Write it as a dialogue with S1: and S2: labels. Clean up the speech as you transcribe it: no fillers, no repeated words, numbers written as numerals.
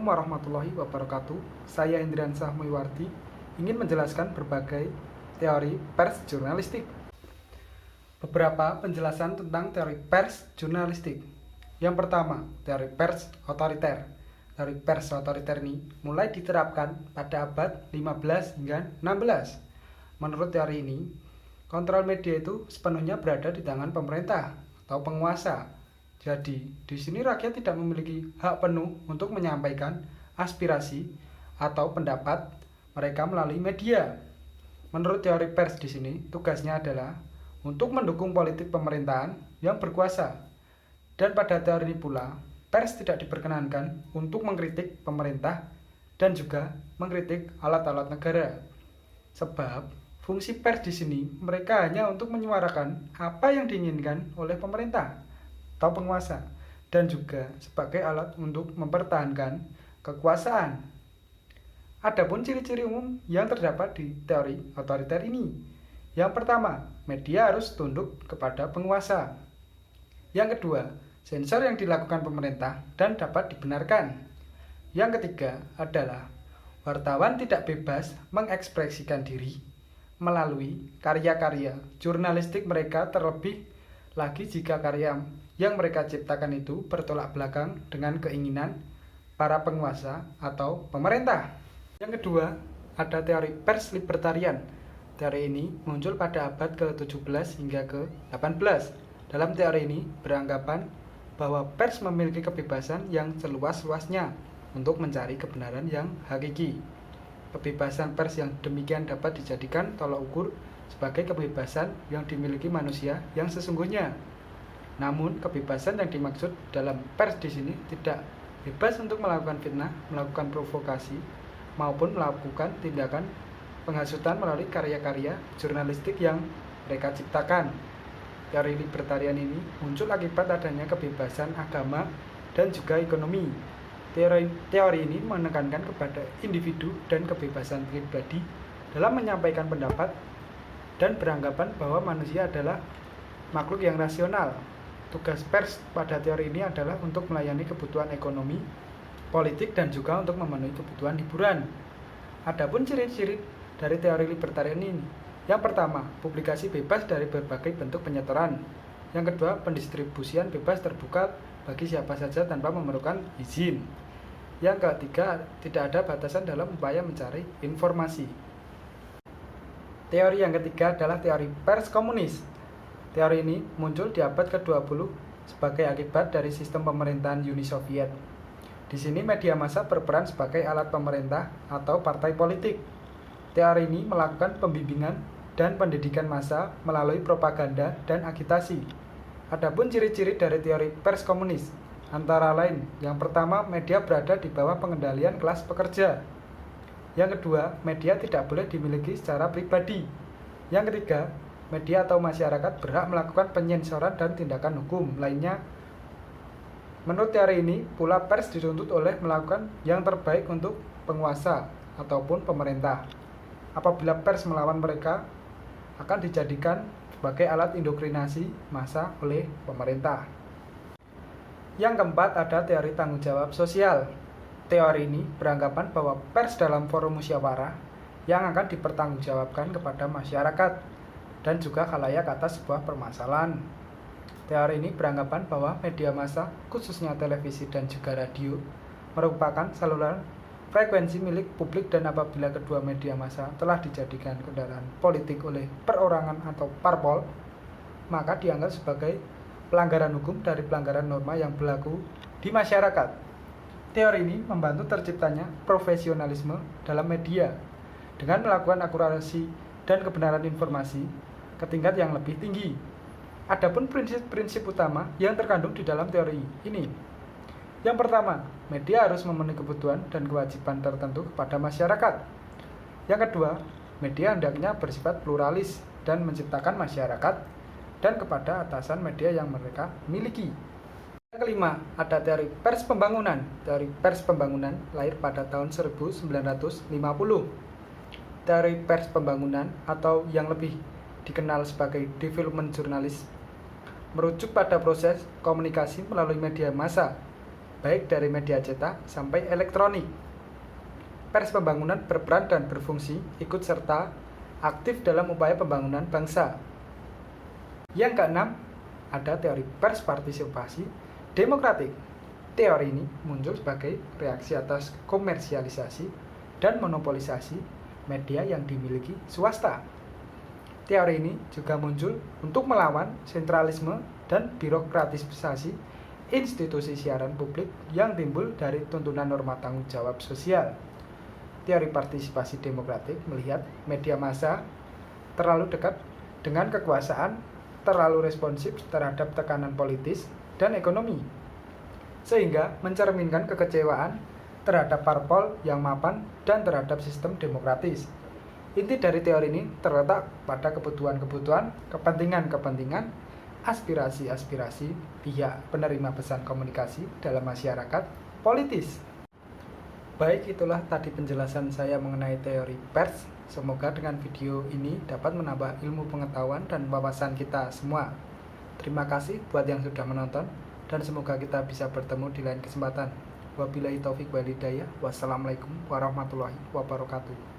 S1: Assalamualaikum warahmatullahi wabarakatuh. Saya Indriansah Muiwardi ingin menjelaskan berbagai teori pers jurnalistik. Beberapa penjelasan tentang teori pers jurnalistik. Yang pertama, teori pers otoriter. Teori pers otoriter ini mulai diterapkan pada abad 15 hingga 16. Menurut teori ini, kontrol media itu sepenuhnya berada di tangan pemerintah atau penguasa. Jadi, di sini rakyat tidak memiliki hak penuh untuk menyampaikan aspirasi atau pendapat mereka melalui media. Menurut teori pers di sini, tugasnya adalah untuk mendukung politik pemerintahan yang berkuasa. Dan pada teori ini pula, pers tidak diperkenankan untuk mengkritik pemerintah dan juga mengkritik alat-alat negara. Sebab, fungsi pers di sini mereka hanya untuk menyuarakan apa yang diinginkan oleh pemerintah atau penguasa, dan juga sebagai alat untuk mempertahankan kekuasaan. Adapun ciri-ciri umum yang terdapat di teori otoriter ini. Yang pertama, media harus tunduk kepada penguasa. Yang kedua, sensor yang dilakukan pemerintah dan dapat dibenarkan. Yang ketiga adalah wartawan tidak bebas mengekspresikan diri melalui karya-karya jurnalistik mereka, terlebih lagi jika karya yang mereka ciptakan itu bertolak belakang dengan keinginan para penguasa atau pemerintah. Yang kedua, ada teori pers libertarian. Teori ini muncul pada abad ke-17 hingga ke-18. Dalam teori ini beranggapan bahwa pers memiliki kebebasan yang seluas-luasnya untuk mencari kebenaran yang hakiki. Kebebasan pers yang demikian dapat dijadikan tolak ukur sebagai kebebasan yang dimiliki manusia yang sesungguhnya. Namun, kebebasan yang dimaksud dalam pers di sini tidak bebas untuk melakukan fitnah, melakukan provokasi, maupun melakukan tindakan penghasutan melalui karya-karya jurnalistik yang mereka ciptakan. Teori libertarian ini muncul akibat adanya kebebasan agama dan juga ekonomi. Teori ini menekankan kepada individu dan kebebasan pribadi dalam menyampaikan pendapat dan beranggapan bahwa manusia adalah makhluk yang rasional. Tugas pers pada teori ini adalah untuk melayani kebutuhan ekonomi, politik, dan juga untuk memenuhi kebutuhan hiburan. Adapun ciri-ciri dari teori libertarian ini. Yang pertama, publikasi bebas dari berbagai bentuk penyetoran. Yang kedua, pendistribusian bebas terbuka bagi siapa saja tanpa memerlukan izin. Yang ketiga, tidak ada batasan dalam upaya mencari informasi. Teori yang ketiga adalah teori pers komunis. Teori ini muncul di abad ke-20 sebagai akibat dari sistem pemerintahan Uni Soviet. Di sini media massa berperan sebagai alat pemerintah atau partai politik. Teori ini melakukan pembimbingan dan pendidikan massa melalui propaganda dan agitasi. Adapun ciri-ciri dari teori pers komunis, antara lain, yang pertama, media berada di bawah pengendalian kelas pekerja. Yang kedua, media tidak boleh dimiliki secara pribadi. Yang ketiga, media atau masyarakat berhak melakukan penyensoran dan tindakan hukum lainnya. Menurut teori ini, pula pers dituntut oleh melakukan yang terbaik untuk penguasa ataupun pemerintah. Apabila pers melawan mereka, akan dijadikan sebagai alat indoktrinasi massa oleh pemerintah. Yang keempat, ada teori tanggung jawab sosial. Teori ini beranggapan bahwa pers dalam forum musyawarah yang akan dipertanggungjawabkan kepada masyarakat dan juga khalayak atas sebuah permasalahan. Teori ini beranggapan bahwa media massa, khususnya televisi dan juga radio, merupakan saluran frekuensi milik publik, dan apabila kedua media massa telah dijadikan kendaraan politik oleh perorangan atau parpol, maka dianggap sebagai pelanggaran hukum dari pelanggaran norma yang berlaku di masyarakat. Teori ini membantu terciptanya profesionalisme dalam media dengan melakukan akurasi dan kebenaran informasi ke tingkat yang lebih tinggi. Adapun prinsip-prinsip utama yang terkandung di dalam teori ini. Yang pertama, media harus memenuhi kebutuhan dan kewajiban tertentu kepada masyarakat. Yang kedua, media hendaknya bersifat pluralis dan menciptakan masyarakat dan kepada atasan media yang mereka miliki. Yang kelima, ada teori pers pembangunan. Teori pers pembangunan lahir pada tahun 1950. Teori pers pembangunan atau yang lebih dikenal sebagai development jurnalis merujuk pada proses komunikasi melalui media massa baik dari media cetak sampai elektronik. Pers pembangunan berperan dan berfungsi ikut serta aktif dalam upaya pembangunan bangsa. Yang keenam, ada teori pers partisipasi demokratik. Teori ini muncul sebagai reaksi atas komersialisasi dan monopolisasi media yang dimiliki swasta. Teori ini juga muncul untuk melawan sentralisme dan birokratisasi institusi siaran publik yang timbul dari tuntunan norma tanggung jawab sosial. Teori partisipasi demokratik melihat media massa terlalu dekat dengan kekuasaan, terlalu responsif terhadap tekanan politis dan ekonomi, sehingga mencerminkan kekecewaan terhadap parpol yang mapan dan terhadap sistem demokratis. Inti dari teori ini terletak pada kebutuhan-kebutuhan, kepentingan-kepentingan, aspirasi-aspirasi pihak penerima pesan komunikasi dalam masyarakat politis. Baik, itulah tadi penjelasan saya mengenai teori pers. Semoga dengan video ini dapat menambah ilmu pengetahuan dan wawasan kita semua. Terima kasih buat yang sudah menonton, dan semoga kita bisa bertemu di lain kesempatan. Wabillahi taufik wal hidayah. Wassalamualaikum warahmatullahi wabarakatuh.